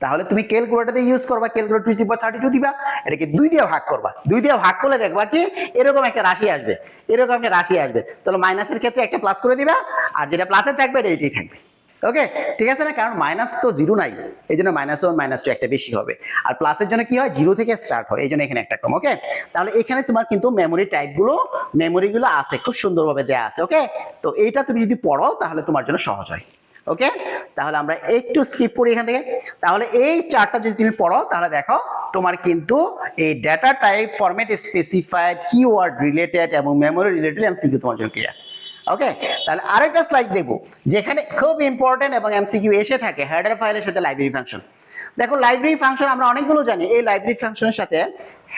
তাহলে তুমি ক্যালকুলেটর দিয়ে ইউজ করবা, ক্যালকুলেটর 2^32 দিবা, এটাকে 2 দিয়ে ভাগ করবা, 2 দিয়ে ভাগ করলে দেখবা কি এরকম একটা রাশি আসবে, এরকম একটা রাশি আসবে। তাহলে মাইনাসের ক্ষেত্রে একটা প্লাস করে দিবা, আর যেটা প্লাসে থাকবে এইটাই থাকবে। ওকে, ঠিক আছে না? কারণ মাইনাস তো 0 নাই, এই জন্য -1 -2 একটা বেশি হবে, আর প্লাসের জন্য কি হয় 0 থেকে স্টার্ট হয়, এই জন্য এখানে একটা কম। ওকে, তাহলে এখানে তোমার কিন্তু মেমোরি টাইপগুলো, মেমোরিগুলো আছে, খুব সুন্দরভাবে দেয়া আছে। ওকে, তো এইটা তুমি যদি পড়ো তাহলে তোমার জন্য সহজ হয়। ওকে, তাহলে আমরা একটু স্কিপ করি এখান থেকে। তাহলে এই চারটা যদি তুমি পড়ো তাহলে দেখো তোমার কিন্তু এই data type, format specifier, keyword related এবং মেমোরি রিলেটেড এমসিকিউ তোমার জন্য ক্লিয়ার। ওকে, তাহলে আরেকটা স্লাইড দেখবো যেখানে খুব ইম্পর্টেন্ট এবং এমসিকিউ এসে থাকে, হেডার ফাইলের সাথে লাইব্রেরি ফাংশন। দেখো লাইব্রেরি ফাংশন আমরা অনেকগুলো জানি, এই লাইব্রেরি ফাংশনের সাথে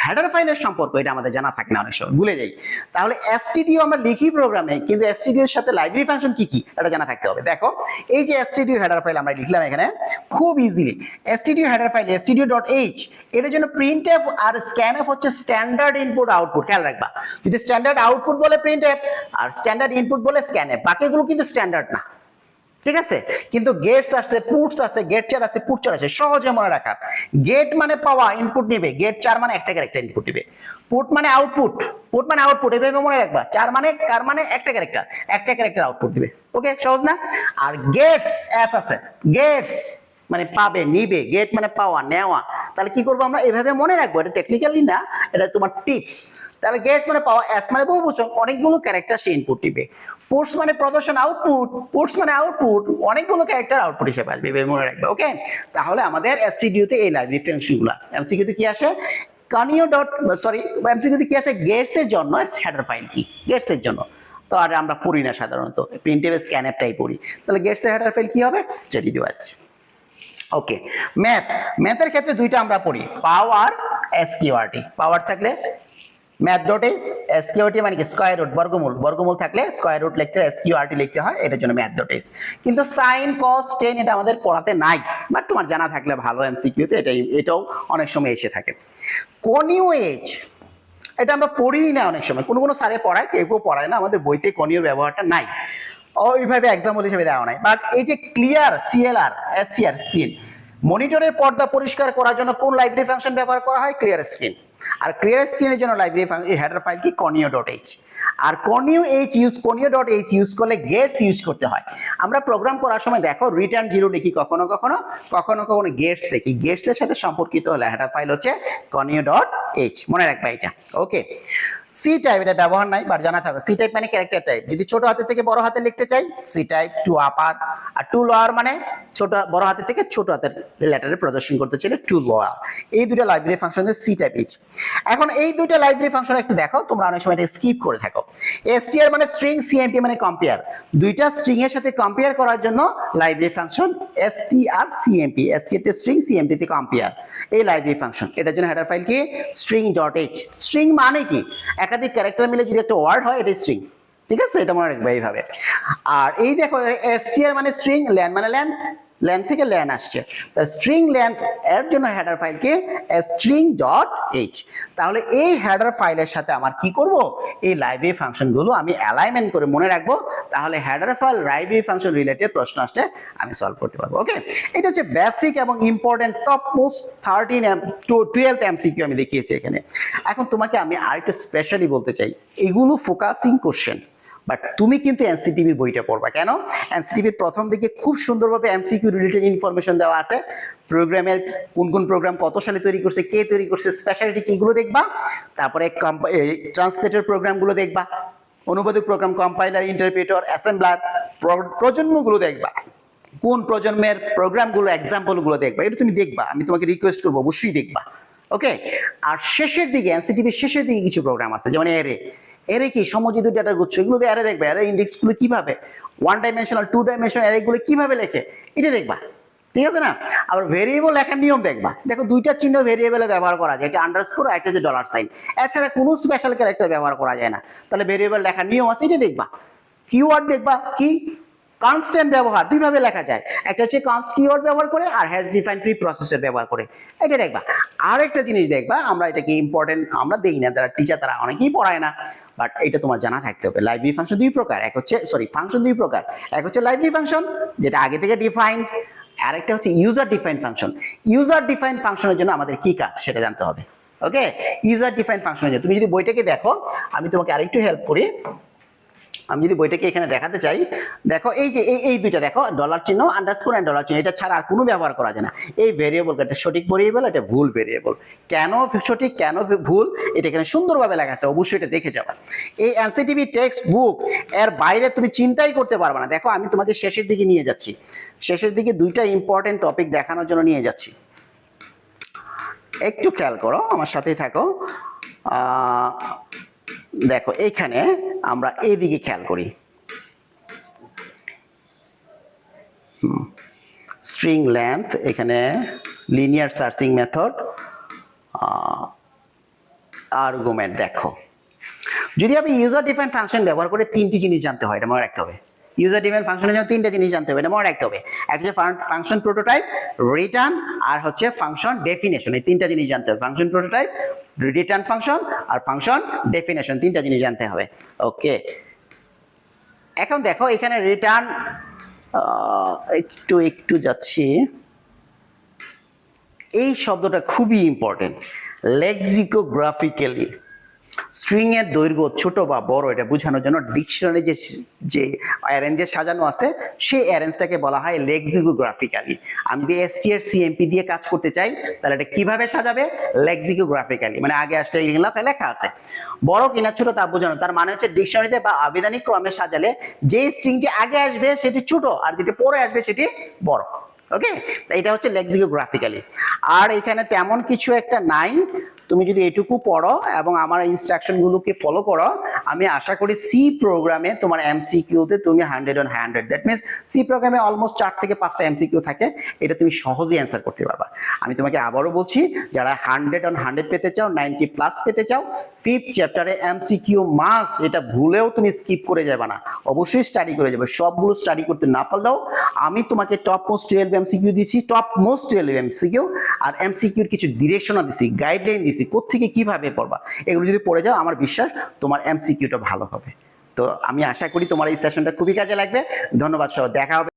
হেডার ফাইলের সম্পর্ক এটা আমাদের জানা থাকে না, অনেক সময় ভুলে যাই। তাহলে এসটিডিও আমরা লিখি প্রোগ্রামে, কিন্তু এসটিডিওর সাথে লাইব্রেরি ফাংশন কি কি এটা জানা থাকতে হবে। দেখো এই যে এসটিডিও হেডার ফাইল আমরা লিখলাম এখানে খুব easily, stdio header file stdio.h, এটার জন্য প্রিন্টএফ আর স্ক্যানএফ হচ্ছে স্ট্যান্ডার্ড ইনপুট আউটপুট। খেয়াল রাখবা, যদি স্ট্যান্ডার্ড আউটপুট বলে প্রিন্টএফ আর স্ট্যান্ডার্ড ইনপুট বলে স্ক্যানএফ, বাকিগুলো কিন্তু স্ট্যান্ডার্ড না, ঠিক আছে? কিন্তু গেটস আছে, পুটস আছে, গেট 4 আছে, পুট 4 আছে, সহজে মনে রাখার। গেট মানে পাওয়া, ইনপুট নিবে, গেট 4 মানে একটা ক্যারেক্টার ইনপুট নিবে, পুট মানে আউটপুট, পুট মানে আউটপুট, এভাবে মনে রাখবা। 4 মানে কার মানে একটা ক্যারেক্টার আউটপুট দিবে। ওকে, সহজ না? আর গেটস এস আছে, গেটস মানে পাবে, নিবে, গেট মানে পাওয়া, নেওয়া। তাহলে কি করবো আমরা, এভাবে মনে রাখবো, এটা টেকনিক্যালি না, এটা তোমার টিপস। তাহলে গেটস মানে পাওয়া, এস মানে বহুবচন, অনেকগুলো ক্যারেক্টার সে ইনপুট দিবে। পুটস মানে প্রদর্শন, আউটপুট, পুটস মানে আউটপুট, অনেকগুলো ক্যারেক্টার আউটপুট হিসেবে আসবে, এভাবে মনে রাখবে। ওকে, তাহলে আমাদের এসসিডিউতে এই লাইব্রেরি ফাংশনগুলো, এমসিকিউতে কি আসে, কানিও ডট সরি এমসিকিউতে কি আসে, গেটস এর জন্য হেডার ফাইল কি, গেটস এর জন্য। তো আর আমরা পড়ি না সাধারণত, প্রিন্টএফ স্ক্যানএফটাই পড়ি। তাহলে গেটস এর হেডার ফাইল কি হবে, স্টাডি দেওয়া আছে। ওকে, ম্যাথের ক্ষেত্রে দুইটা আমরা পড়ি, পাওয়ার, এসকিউআরটি। পাওয়ার থাকলে ম্যাথ ডট এস, এসকিউআরটি মানে কি স্কয়ার রুট, বর্গমূল, বর্গমূল থাকলে স্কয়ার রুট লিখতে হয়, এসকিউআরটি লিখতে হয়, এটার জন্য ম্যাথ ডট এস। কিন্তু সাইন কস টেন এটা আমাদের পড়াতে নাই, বাট তোমার জানা থাকলে ভালো, এমসিকিউতে এটাও অনেক সময় এসে থাকে। কনিউ এজ, এটা আমরা পড়িই না অনেক সময়, কোনো কোনো স্যারে পড়ায়, কেউ কেউ পড়ায় না, আমাদের বইতে কনিউর ব্যবহারটা নাই, ওইভাবে এক্সাম্পল হিসেবে দেওয়া নাই। বাট এই যে ক্লিয়ার, সিএলআর, এসসিআর, ক্লিন, মনিটরের পর্দা পরিষ্কার করার জন্য কোন লাইব্রেরি ফাংশন ব্যবহার করা হয়, ক্লিয়ার স্ক্রিন। আর ক্লিয়ার স্ক্রিনের জন্য লাইব্রেরি হেডার ফাইল কি, কনিও ডট এইচ। আর কনিও ডট এইচ ইউজ করলে গেটস ইউজ করতে হয়। আমরা প্রোগ্রাম করার সময় দেখো রিটার্ন জিরো লিখি, কখনো কখনো গেটস লিখি, গেটস এর সাথে সম্পর্কিত হলে হেডার ফাইল হচ্ছে কনিও ডট এইচ, মনে রাখবা এটা। ওকে, সি টাইপ এটা ব্যবহার নাই, বাট জানা থাকবে। সি টাইপ মানে ক্যারেক্টার টাইপ, যদি ছোট হাতের থেকে বড় হাতে লিখতে চাই সি টাইপ, টু আপার, আর টু লোয়ার মানে ছোট বড় হাতের থেকে ছোট হাতের লেটারে প্রদর্শন করতে চাইলে টু লোয়ার। এই দুটো library function C type H. এখন এই দুটো লাইব্রেরি ফাংশন একটু দেখো, তোমরা অনেক সময় এটা স্কিপ করে থাকো। এসটিআর মানে স্ট্রিং, সিএমপি মানে কম্পেয়ার, দুইটা স্ট্রিং এর সাথে কম্পেয়ার করার জন্য library function STR CMP, STR তে স্ট্রিং, সিএমপি তে কম্পেয়ার, এই লাইব্রেরি ফাংশন। এটার জন্য হেডার ফাইল কি, স্ট্রিং ডট এইচ। স্ট্রিং মানে কি, একাধিক ক্যারেক্টার মিলে যদি একটা ওয়ার্ড হয়, এটা স্ট্রিং, ঠিক আছে, এটা মনে রাখবে এইভাবে। আর এই দেখো এসটিআর মানে স্ট্রিং, লেন মানে লেন্থ, লেন্থ থেকে লেন আসছে, স্ট্রিং লেন্থ এর জন্য হেডার ফাইল কি, স্ট্রিং ডট এইচ। তাহলে এই হেডার ফাইলের সাথে আমার কি করব, এই লাইব্রেরি ফাংশন গুলো আমি অ্যালাইনমেন্ট করে মনে রাখবো, তাহলে header file library function related প্রশ্ন আসলে আমি সলভ করতে পারবো। ওকে, এটা হচ্ছে বেসিক এবং ইম্পর্টেন্ট টপ মোস্ট 12 এমসিকিউ আমি দেখিয়েছি এখানে। এখন তোমাকে আমি আরেকটু স্পেশালি বলতে চাই, এগুলো ফোকাসিং কোশ্চেন, বাট তুমি কিন্তু এনসিটিভির বইটা পড়বা। কেন, এনসিটিভির প্রথম দিকে খুব সুন্দরভাবে এমসিকিউ রিলেটেড ইনফরমেশন দেওয়া আছে, প্রোগ্রামের কোন কোন প্রোগ্রাম কত সালে তৈরি করছে, কে তৈরি করছে, স্পেশালিটি কি, এগুলো দেখবা। তারপরে ট্রান্সলেটর প্রোগ্রামগুলো দেখবা, অনুবাদক প্রোগ্রাম, কম্পাইলার, ইন্টারপ্রেটর, অ্যাসেম্বলার, প্রজন্মগুলো দেখবা, কোন প্রজন্মের প্রোগ্রামগুলো, এক্সাম্পলগুলো দেখবা, এটা তুমি দেখবা, আমি তোমাকে রিকোয়েস্ট করবো অবশ্যই দেখবা। ওকে, আর শেষের দিকে এনসিটিভির শেষের দিকে কিছু প্রোগ্রাম আছে, যেমন এরে কি সমযোজিত ডেটা গুচ্ছ, এগুলো এরে দেখবে, এরে ইন্ডেক্স গুলো কিভাবে, ওয়ান ডাইমেনশনাল, টু ডাইমেনশনাল এরে গুলো কিভাবে লেখে, এটা দেখবা, ঠিক আছে না। আবার ভেরিয়েবল লেখার নিয়ম দেখবা, দেখো দুইটা চিহ্ন ভেরিয়েবলে ব্যবহার করা যায়, এটা আন্ডারস্কোর আর একটা যে ডলার সাইন, এছাড়া কোনো স্পেশাল ক্যারেক্টার ব্যবহার করা যায় না। তাহলে ভেরিয়েবল লেখার নিয়ম আছে, এটা দেখবা। কিওয়ার্ড দেখবা, কি কনস্ট্যান্ট ব্যবহার দুইভাবে লেখা যায়, একটা হচ্ছে কনস্ট কিওয়ার্ড ব্যবহার করে, আর হ্যাশ ডিফাইন্ড প্রি প্রসেসর ব্যবহার করে, এটা দেখবা। আর একটা জিনিস দেখবা, আমরা এটাকে ইম্পর্টেন্ট আমরা দেই না, যারা টিচার তারা অনেকেই পড়ায় না, বাট এটা তোমার জানা থাকতে হবে। লাইব্রেরি ফাংশন দুই প্রকার, এক হচ্ছে ফাংশন দুই প্রকার, এক হচ্ছে লাইব্রেরি ফাংশন যেটা আগে থেকে ডিফাইন্ড, আর একটা হচ্ছে user defined function. User defined ফাংশনের জন্য আমাদের কি কাজ সেটা জানতে হবে। ওকে, ইউজার ডিফাইন্ড ফাংশনের জন্য তুমি যদি বইটাকে দেখো, আমি তোমাকে আরেকটু হেল্প করি, আমি যদি বইটাকে এখানে দেখাতে চাই, দেখো এই যে এই দুইটা দেখো, ডলার চিহ্ন, আন্ডারস্কোর এন্ড ডলার চিহ্ন, এটা ছাড়া আর কোনো ব্যবহার করা যায় না। এই ভেরিয়েবল, এটা সঠিক ভেরিয়েবল, এটা ভুল ভেরিয়েবল, কেন সঠিক কেন ভুল এটা এখানে সুন্দরভাবে লেখা আছে, অবশ্যই এটা দেখে যাবা। এই এনসিটিভি টেক্সট বুক এর বাইরে তুমি চিন্তাই করতে পারবে না। দেখো আমি তোমাকে শেষের দিকে নিয়ে যাচ্ছি, শেষের দিকে দুইটা ইম্পর্টেন্ট টপিক দেখানোর জন্য নিয়ে যাচ্ছি, একটু খেয়াল করো, আমার সাথেই থাকো। দেখো এইখানে আমরা এইদিকে খেয়াল করি, স্ট্রিং লেন্থ, এখানে লিনিয়ার সার্চিং মেথড, আর্গুমেন্ট। দেখো যদি আপনি ইউজার ডিফাইন ফাংশন ব্যবহার করে তিনটি জিনিস জানতে হয়, এটা মনে রাখতে হবে। ইউজার ডিফাইন ফাংশনের জন্য তিনটা জিনিস জানতে হবে, এটা মনে রাখতে হবে। একটা হচ্ছে ফাংশন প্রোটোটাইপ, রিটার্ন, আর হচ্ছে ফাংশন ডেফিনেশন। এই তিনটা জিনিস জানতে হবে, ফাংশন প্রোটোটাইপ, রিটার্ন ফাংশন আর ফাংশন ডেফিনেশন, তিনটা জিনিস জানতে হবে। ওকে, এখন দেখো এখানে রিটার্ন, একটু যাচ্ছি, এই শব্দটা খুবই ইম্পর্টেন্ট, লেক্সিকোগ্রাফিক্যালি স্ট্রিং এর দৈর্ঘ্য ছোট বা বড় এটা বোঝানোর জন্য ডিকশনারি যে অ্যারেঞ্জে সাজানো আছে সেই অ্যারেঞ্জটাকে বলা হয় লেক্সিকোগ্রাফিক্যালি। আমি যদি এসটিআর সিএমপি দিয়ে কাজ করতে চাই তাহলে এটা কিভাবে সাজাবে, লেক্সিকোগ্রাফিক্যালি, মানে আগে আসলে লেখা আছে। বড় কিনা ছোট তা বোঝানো, তার মানে হচ্ছে ডিকশনারিতে বা আবেদনিক ক্রমে সাজালে যে স্ট্রিংটি আগে আসবে সেটি ছোট আর যেটি পরে আসবে সেটি বড়। ওকে, এটা হচ্ছে লেক্সিকোগ্রাফিক্যালি। আর এখানে তেমন কিছু একটা নাই, তুমি যদি এটুকু পড়ো এবং আমার ইনস্ট্রাকশন গুলোকে ফলো করো, আমি আশা করি সি প্রোগ্রামে তোমার এমসিকিউতে তুমি 100/100, দ্যাট মিনস সি প্রোগ্রামে অলমোস্ট 4 থেকে 5টা এমসিকিউ থাকে, এটা তুমি সহজেই অ্যান্সার করতে পারবা। আমি তোমাকে আবারও বলছি, যারা 100/100 পেতে চাও, 90+ পেতে চাও, 5th চ্যাপ্টারে এমসিকিউ মাস্ট, এটা ভুলেও তুমি স্কিপ করে যাবে না, অবশ্যই স্টাডি করে যাবে। সবগুলো স্টাডি করতে না পারলেও আমি তোমাকে টপ মোস্ট 12 এমসিকিউ দিছি, টপ মোস্ট 12 এমসিকিউ, আর এমসিকিউর কিছু ডিরেকশনও দিছি, গাইডলাইন দিছি কোত্থেকে কিভাবে পড়বা। এগুলো যদি পড়ে যাও আমার বিশ্বাস তোমার এমসিকিউটা ভালো হবে। তো আমি আশা করি তোমার এই সেশনটা খুবই কাজে লাগবে। ধন্যবাদ সহ, দেখা হবে।